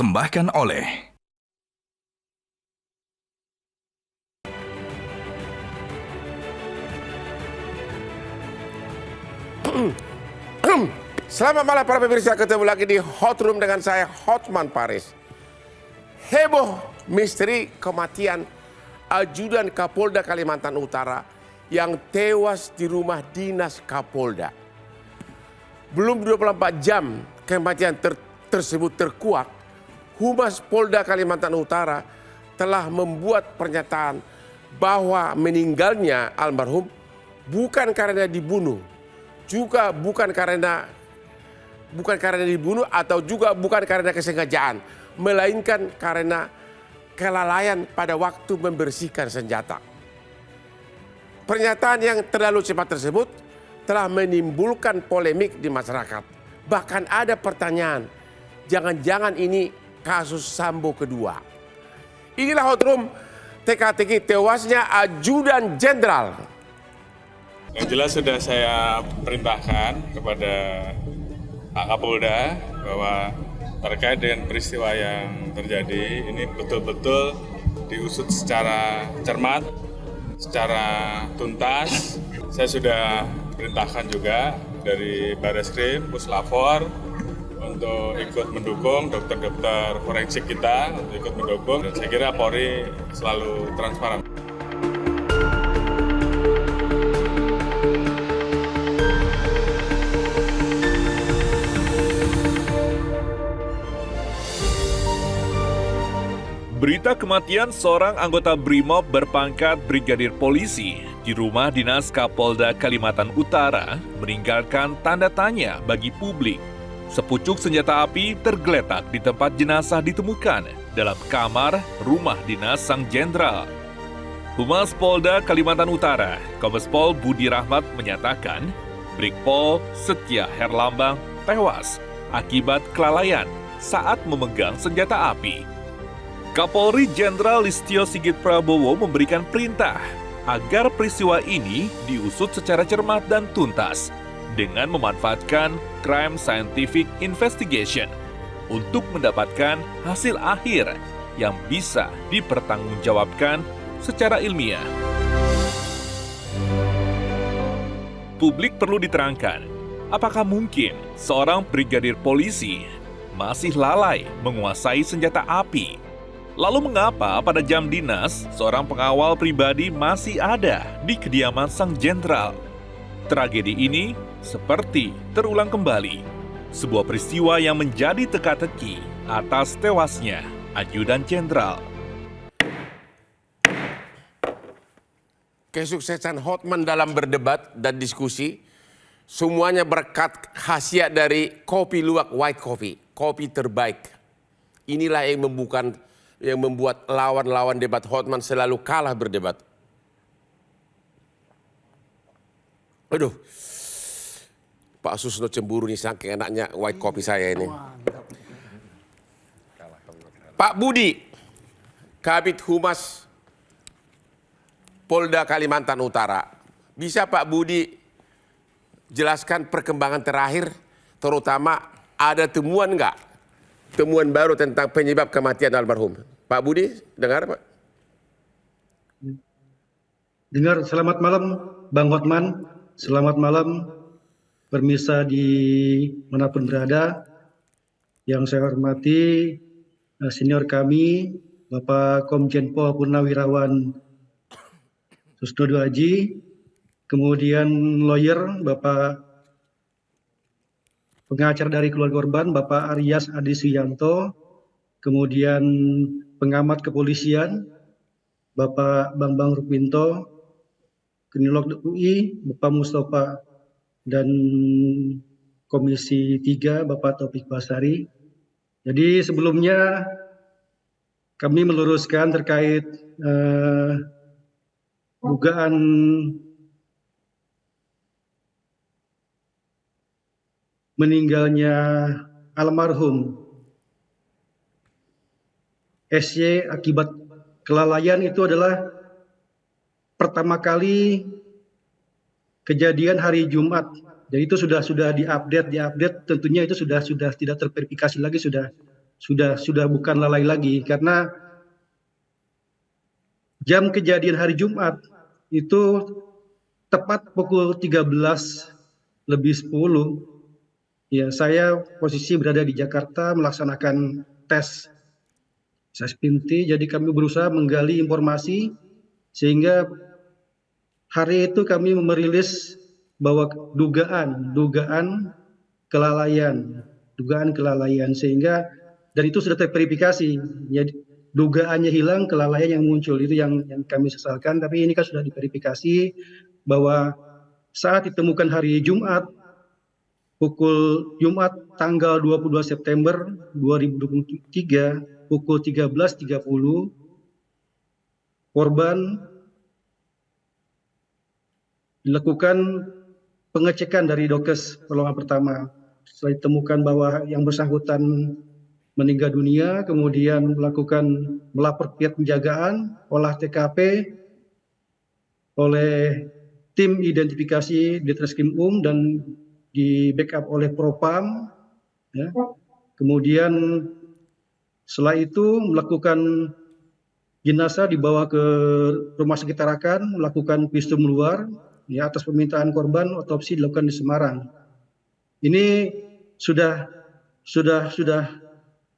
dipersembahkan oleh Selamat malam para pemirsa, ketemu lagi di Hot Room dengan saya Hotman Paris. Heboh misteri kematian ajudan Kapolda Kalimantan Utara yang tewas di rumah dinas Kapolda. Belum 24 jam kematian tersebut terkuak, Humas Polda Kalimantan Utara telah membuat pernyataan bahwa meninggalnya almarhum bukan karena dibunuh, juga bukan karena dibunuh atau juga bukan karena kesengajaan, melainkan karena kelalaian pada waktu membersihkan senjata. Pernyataan yang terlalu cepat tersebut telah menimbulkan polemik di masyarakat. Bahkan ada pertanyaan, jangan-jangan ini kasus Sambo kedua. Inilah Hot Room, teka-teki tewasnya Ajudan Jenderal. Yang jelas sudah saya perintahkan kepada Pak Kapolda bahwa terkait dengan peristiwa yang terjadi ini betul-betul diusut secara cermat, secara tuntas. Saya sudah perintahkan juga dari Barreskrim, Puslapor untuk ikut mendukung, dokter-dokter forensik kita untuk ikut mendukung. Dan saya kira Polri selalu transparan. Berita kematian seorang anggota BRIMOB berpangkat Brigadir Polisi di rumah dinas Kapolda Kalimantan Utara meninggalkan tanda tanya bagi publik. Sepucuk senjata api tergeletak di tempat jenazah ditemukan dalam kamar rumah dinas sang jenderal. Humas Polda Kalimantan Utara, Kombes Pol Budi Rahmat menyatakan, Brigpol Setia Herlambang tewas akibat kelalaian saat memegang senjata api. Kapolri Jenderal Listio Sigit Prabowo memberikan perintah agar peristiwa ini diusut secara cermat dan tuntas dengan memanfaatkan Crime Scientific Investigation untuk mendapatkan hasil akhir yang bisa dipertanggungjawabkan secara ilmiah. Publik perlu diterangkan, apakah mungkin seorang brigadir polisi masih lalai menguasai senjata api? Lalu mengapa pada jam dinas, seorang pengawal pribadi masih ada di kediaman sang jenderal? Tragedi ini seperti terulang kembali. Sebuah peristiwa yang menjadi teka-teki atas tewasnya Ajudan Jenderal. Kesuksesan Hotman dalam berdebat dan diskusi semuanya berkat khasiat dari kopi luwak white coffee, kopi terbaik. Inilah yang membuat lawan-lawan debat Hotman selalu kalah berdebat. Aduh, Pak Susno cemburu nih saking enaknya white coffee saya ini. Pak Budi, Kabid Humas Polda Kalimantan Utara. Bisa Pak Budi jelaskan perkembangan terakhir, terutama ada temuan nggak? Temuan baru tentang penyebab kematian almarhum. Pak Budi, dengar Pak? Dengar. Selamat malam Bang Hotman, selamat malam pemirsa di manapun berada. Yang saya hormati senior kami, Bapak Komjen Pol Purnawirawan Susno Haji, kemudian lawyer, Bapak pengacara dari keluarga korban, Bapak Aryas Adi Suyanto, kemudian pengamat kepolisian, Bapak Bambang Rukminto, Kriminolog UI, Bapak Mustafa, dan Komisi 3, Bapak Taufik Basari. Jadi sebelumnya kami meluruskan terkait dugaan meninggalnya almarhum SY akibat kelalaian itu adalah pertama kali kejadian hari Jumat. Jadi itu sudah diupdate tentunya itu sudah tidak terverifikasi lagi, sudah sudah bukan lalai lagi, karena jam kejadian hari Jumat itu tepat pukul 13:10. Ya, saya posisi berada di Jakarta melaksanakan tes pinti, jadi kami berusaha menggali informasi sehingga hari itu kami merilis bahwa dugaan kelalaian, sehingga dan itu sudah terverifikasi. Jadi dugaannya hilang, kelalaian yang muncul itu yang kami sesalkan, tapi ini kan sudah diverifikasi bahwa saat ditemukan hari Jumat tanggal 22 September 2023 pukul 13.30 korban dilakukan pengecekan dari Dokes pertolongan pertama. Setelah ditemukan bahwa yang bersangkutan meninggal dunia, kemudian melapor pihak penjagaan, olah TKP oleh tim identifikasi Ditreskrim dan di backup oleh Propam. Ya. Kemudian setelah itu melakukan jenazah dibawa ke rumah sakit Tarakan, melakukan visum luar, ya, atas permintaan korban, otopsi dilakukan di Semarang. Ini sudah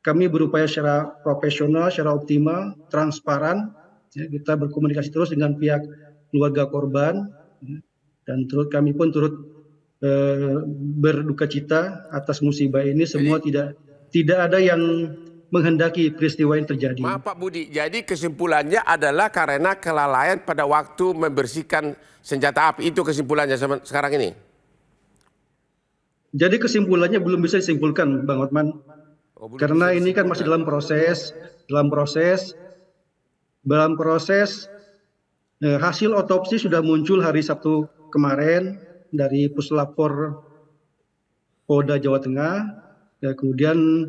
kami berupaya secara profesional, secara optimal, transparan. Ya, kita berkomunikasi terus dengan pihak keluarga korban, ya, dan kami pun turut berduka cita atas musibah ini. Semua tidak ada yang menghendaki peristiwa yang terjadi. Maaf Pak Budi, jadi kesimpulannya adalah karena kelalaian pada waktu membersihkan senjata api, itu kesimpulannya sekarang ini? Jadi kesimpulannya belum bisa disimpulkan, Bang Hotman. Karena ini kan masih dalam proses hasil otopsi sudah muncul hari Sabtu kemarin dari Puslapor Polda Jawa Tengah. Ya, kemudian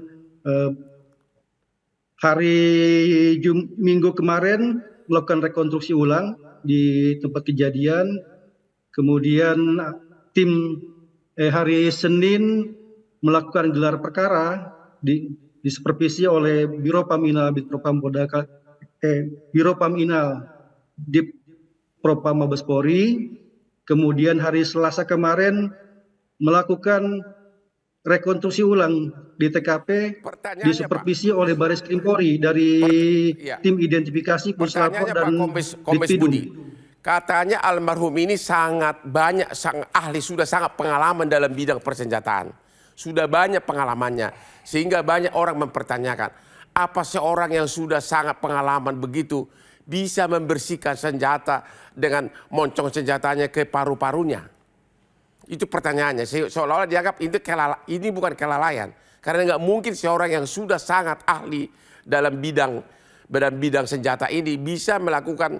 Minggu kemarin melakukan rekonstruksi ulang di tempat kejadian. Kemudian tim hari Senin melakukan gelar perkara di supervisi oleh Biro Paminal di Propam Mabes Polri. Kemudian hari Selasa kemarin melakukan rekonstruksi ulang di TKP di supervisi oleh Baris Krim Polri dari tim identifikasi Puslapor dan Ditpidum. Katanya almarhum ini sangat ahli, sudah sangat pengalaman dalam bidang persenjataan. Sudah banyak pengalamannya, sehingga banyak orang mempertanyakan, apa seorang yang sudah sangat pengalaman begitu bisa membersihkan senjata dengan moncong senjatanya ke paru-parunya? Itu pertanyaannya. Seolah-olah dianggap ini bukan kelalaian. Karena nggak mungkin seorang yang sudah sangat ahli dalam bidang senjata ini bisa melakukan,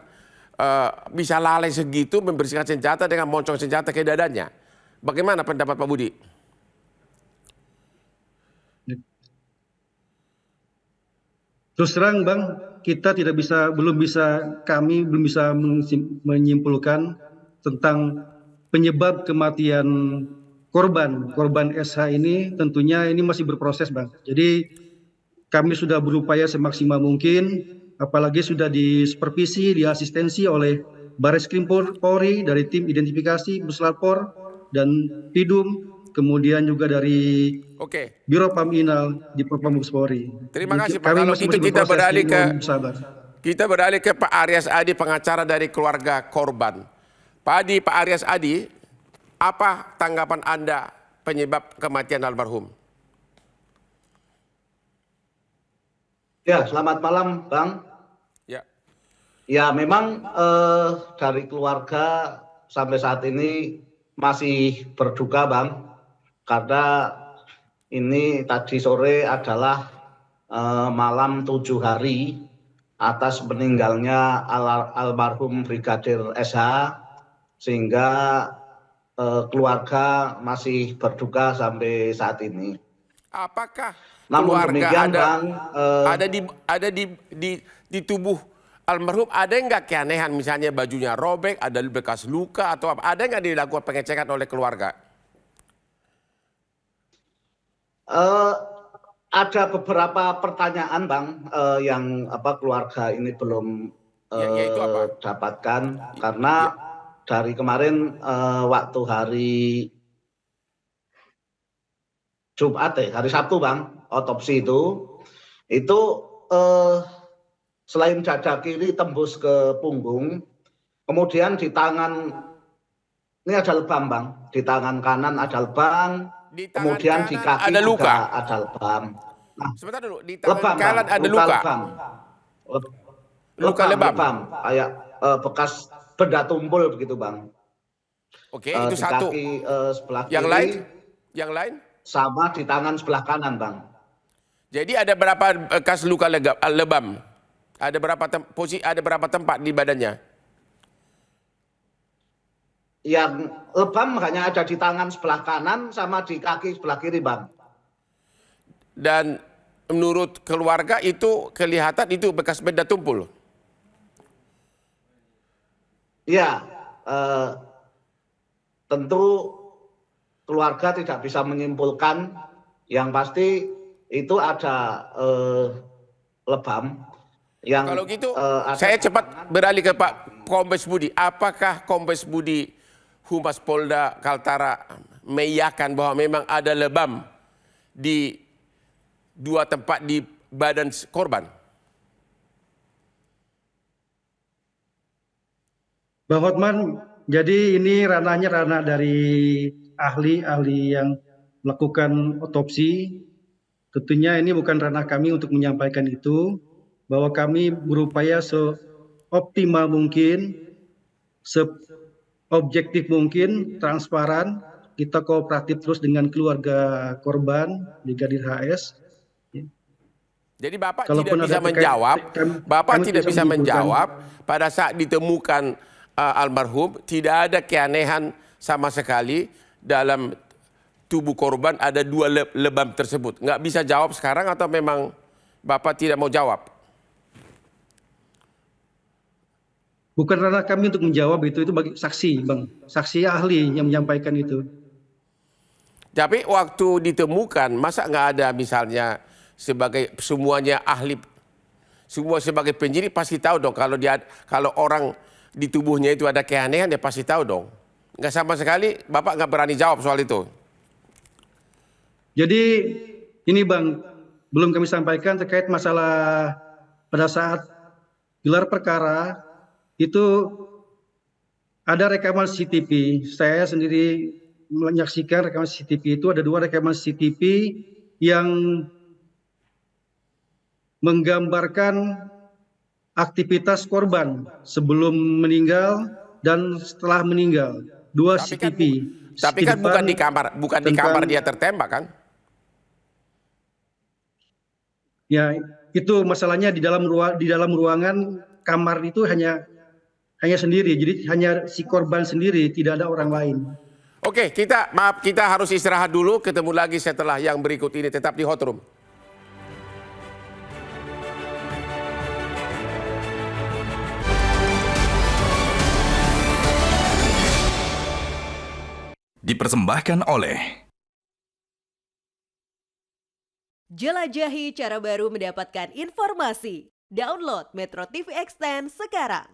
bisa lalai segitu membersihkan senjata dengan moncong senjata ke dadanya. Bagaimana pendapat Pak Budi? Terus terang Bang, kami belum bisa menyimpulkan tentang penyebab kematian korban SH ini. Tentunya ini masih berproses Bang. Jadi kami sudah berupaya semaksimal mungkin, apalagi sudah disupervisi, diasistensi oleh Baris Krim Polri dari tim identifikasi Puslapor dan Pidum, kemudian juga dari Biro Paminal di Propam Mabes Polri. Terima kasih Pak. Kalau gitu kita beralih ke Pak Aryas Adi, pengacara dari keluarga korban. Pak Aryas Adi, apa tanggapan Anda penyebab kematian almarhum? Ya, selamat malam Bang. Ya memang dari keluarga sampai saat ini masih berduka Bang. Karena ini tadi sore adalah malam 7 hari atas meninggalnya almarhum Brigadir SH, sehingga keluarga masih berduka sampai saat ini. Apakah namun keluarga demikian, Bang, ada di tubuh almarhum ada nggak keanehan, misalnya bajunya robek, ada bekas luka atau apa? Ada nggak dilakukan pengecekan oleh keluarga? ada beberapa pertanyaan Bang yang keluarga ini belum yaitu apa? dapatkan karena dari kemarin waktu hari Jumat hari Sabtu Bang, otopsi itu selain dada kiri tembus ke punggung, kemudian di tangan ini ada lebam Bang, di tangan kanan ada lebam, kemudian di kaki ada luka. juga ada lebam. Nah, sebentar dulu, di tangan kanan ada luka. Luka lebam. Kayak bekas benda tumpul begitu Bang. Oke, itu satu. Kaki sebelah kiri. Yang lain? Sama di tangan sebelah kanan Bang. Jadi ada berapa bekas luka lebam? Ada berapa tempat di badannya? Yang lebam hanya ada di tangan sebelah kanan sama di kaki sebelah kiri Bang. Dan menurut keluarga itu kelihatan itu bekas benda tumpul? Iya, tentu keluarga tidak bisa menyimpulkan, yang pasti itu ada lebam. Yang, kalau gitu saya cepat beralih ke Pak Kombes Budi. Apakah Kombes Budi Humas Polda Kaltara meyakinkan bahwa memang ada lebam di dua tempat di badan korban? Bang Hotman, jadi ini ranah dari ahli yang melakukan otopsi. Tentunya ini bukan ranah kami untuk menyampaikan itu, bahwa kami berupaya seoptimal mungkin, seobjektif mungkin, transparan, kita kooperatif terus dengan keluarga korban, Brigadir HS. Jadi Bapak tidak bisa menjawab pada saat ditemukan almarhum, tidak ada keanehan sama sekali dalam tubuh korban, ada dua lebam tersebut. Nggak bisa jawab sekarang atau memang Bapak tidak mau jawab? Bukan ranah kami untuk menjawab itu bagi saksi, Bang. Saksi ahli yang menyampaikan itu. Tapi waktu ditemukan, masa nggak ada misalnya sebagai semuanya ahli, semua sebagai penyidik pasti tahu dong kalau orang di tubuhnya itu ada keanehan, dia pasti tahu dong. Nggak sama sekali, Bapak nggak berani jawab soal itu. Jadi ini Bang, belum kami sampaikan terkait masalah pada saat gelar perkara itu ada rekaman CCTV. Saya sendiri menyaksikan rekaman CCTV itu, ada 2 rekaman CCTV yang menggambarkan aktivitas korban sebelum meninggal dan setelah meninggal. 2 CCTV. Tapi kan bukan di kamar dia tertembak kan? Ya, itu masalahnya di dalam ruangan kamar itu hanya sendiri. Jadi hanya si korban sendiri, tidak ada orang lain. Oke, kita harus istirahat dulu. Ketemu lagi setelah yang berikut ini. Tetap di Hot Room. Dipersembahkan oleh jelajahi cara baru mendapatkan informasi. Download Metro TV Extend sekarang.